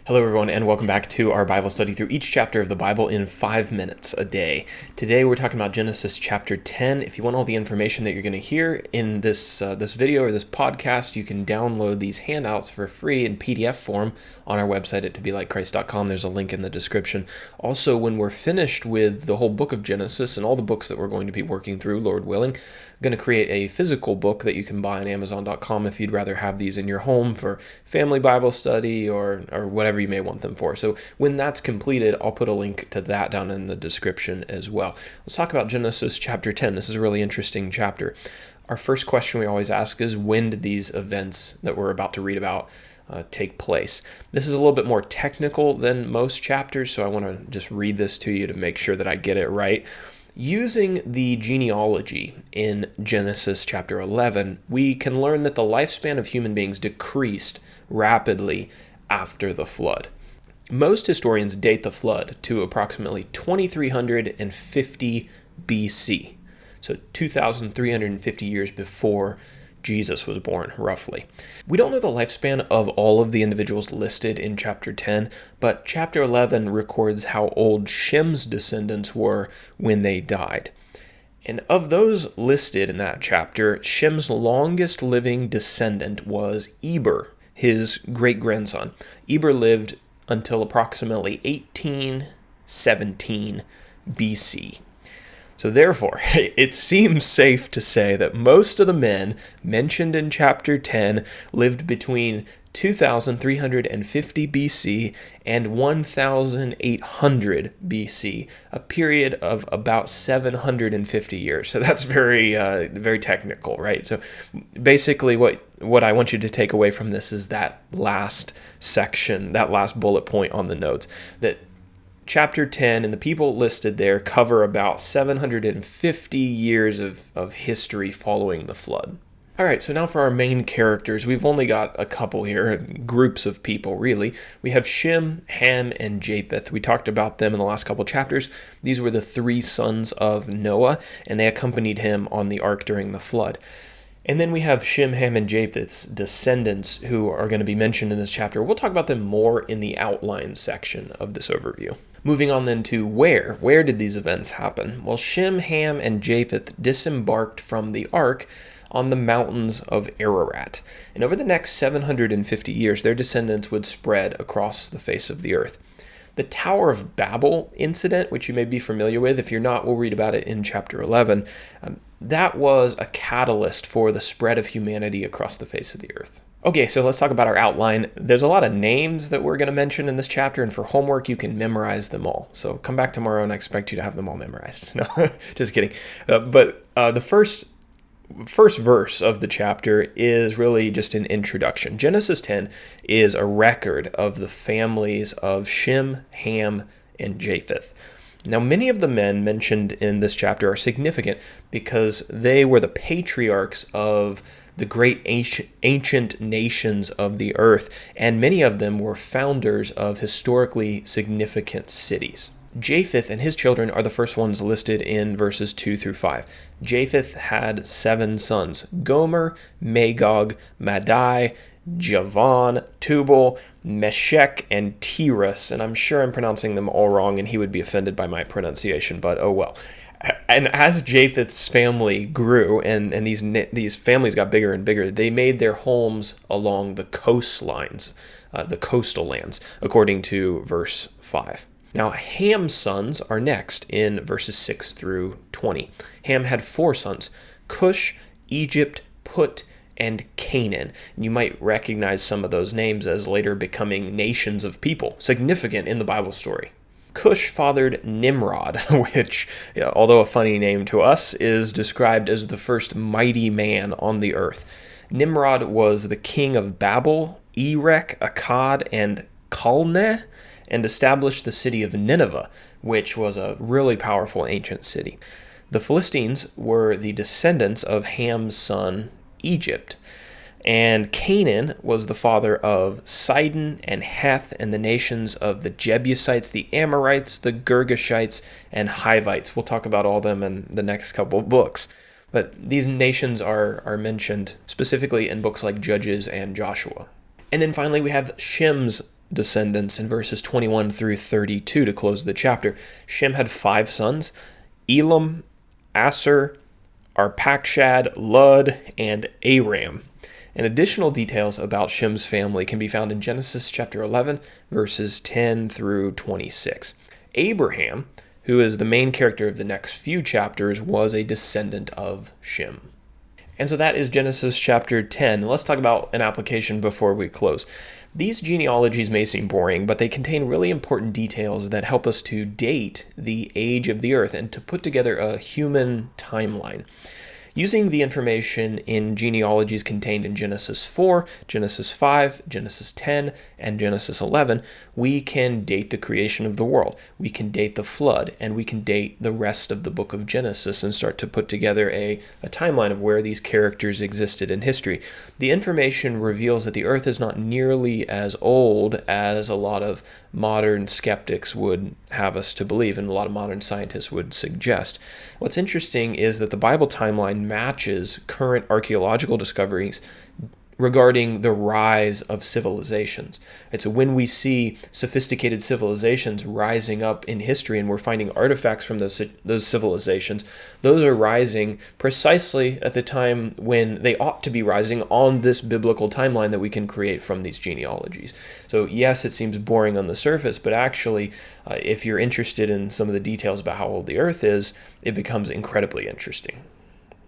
Hello everyone, and welcome back to our Bible study through each chapter of the Bible in 5 minutes a day. Today we're talking about Genesis chapter 10. If you want all the information that you're going to hear in this video or this podcast, you can download these handouts for free in PDF form on our website at tobelikechrist.com. There's a link in the description. Also, when we're finished with the whole book of Genesis and all the books that we're going to be working through, Lord willing, I'm going to create a physical book that you can buy on Amazon.com if you'd rather have these in your home for family Bible study or whatever you may want them for. So when that's completed, I'll put a link to that down in the description as well. Let's talk about Genesis chapter 10. This is a really interesting chapter. Our first question we always ask is, when did these events that we're about to read about take place? This is a little bit more technical than most chapters, so I want to just read this to you to make sure that I get it right. Using the genealogy in Genesis chapter 11, we can learn that the lifespan of human beings decreased rapidly after the flood. Most historians date the flood to approximately 2350 BC, so 2,350 years before Jesus was born, roughly. We don't know the lifespan of all of the individuals listed in chapter 10, but chapter 11 records how old Shem's descendants were when they died. And of those listed in that chapter, Shem's longest living descendant was Eber, his great-grandson. Eber lived until approximately 1817 BC. So therefore, it seems safe to say that most of the men mentioned in chapter 10 lived between 2350 BC and 1800 BC, a period of about 750 years. So that's very technical, right? So basically what I want you to take away from this is that last section, that last bullet point on the notes, that Chapter 10 and the people listed there cover about 750 years of history following the flood. All right, so now for our main characters. We've only got a couple here, groups of people, really. We have Shem, Ham, and Japheth. We talked about them in the last couple chapters. These were the three sons of Noah, and they accompanied him on the ark during the flood. And then we have Shem, Ham, and Japheth's descendants who are going to be mentioned in this chapter. We'll talk about them more in the outline section of this overview. Moving on then to where. Where did these events happen? Well, Shem, Ham, and Japheth disembarked from the ark on the mountains of Ararat. And over the next 750 years, their descendants would spread across the face of the earth. The Tower of Babel incident, which you may be familiar with, if you're not, we'll read about it in chapter 11. That was a catalyst for the spread of humanity across the face of the earth. Okay, so let's talk about our outline. There's a lot of names that we're going to mention in this chapter, and for homework, you can memorize them all. So come back tomorrow and I expect you to have them all memorized. No, just kidding. But the first verse of the chapter is really just an introduction. Genesis 10 is a record of the families of Shem, Ham, and Japheth. Now, many of the men mentioned in this chapter are significant because they were the patriarchs of the great ancient nations of the earth, and many of them were founders of historically significant cities. Japheth and his children are the first ones listed in verses 2 through 5. Japheth had 7 sons: Gomer, Magog, Madai, Javan, Tubal, Meshech, and Tiras. And I'm sure I'm pronouncing them all wrong, and he would be offended by my pronunciation, but oh well. And as Japheth's family grew, and these families got bigger and bigger, they made their homes along the coastlines, the coastal lands, according to verse 5. Now, Ham's sons are next in verses 6 through 20. Ham had 4 sons: Cush, Egypt, Put, and Canaan. You might recognize some of those names as later becoming nations of people, significant in the Bible story. Cush fathered Nimrod, which, although a funny name to us, is described as the first mighty man on the earth. Nimrod was the king of Babel, Erech, Akkad, and Calneh, and established the city of Nineveh, which was a really powerful ancient city. The Philistines were the descendants of Ham's son, Egypt. And Canaan was the father of Sidon and Heth and the nations of the Jebusites, the Amorites, the Girgashites, and Hivites. We'll talk about all of them in the next couple of books. But these nations are mentioned specifically in books like Judges and Joshua. And then finally we have Shem's descendants in verses 21 through 32 to close the chapter. Shem had 5 sons: Elam, Asser, Arpachshad, Lud, and Aram. And additional details about Shem's family can be found in Genesis chapter 11, verses 10 through 26. Abraham, who is the main character of the next few chapters, was a descendant of Shem. And so that is Genesis chapter 10. Let's talk about an application before we close. These genealogies may seem boring, but they contain really important details that help us to date the age of the earth and to put together a human timeline. Using the information in genealogies contained in Genesis 4, Genesis 5, Genesis 10, and Genesis 11, we can date the creation of the world. We can date the flood, and we can date the rest of the book of Genesis and start to put together a timeline of where these characters existed in history. The information reveals that the earth is not nearly as old as a lot of modern skeptics would have us to believe, and a lot of modern scientists would suggest. What's interesting is that the Bible timeline matches current archaeological discoveries regarding the rise of civilizations. And so when we see sophisticated civilizations rising up in history and we're finding artifacts from those civilizations, those are rising precisely at the time when they ought to be rising on this biblical timeline that we can create from these genealogies. So yes, it seems boring on the surface, but actually, if you're interested in some of the details about how old the earth is, it becomes incredibly interesting.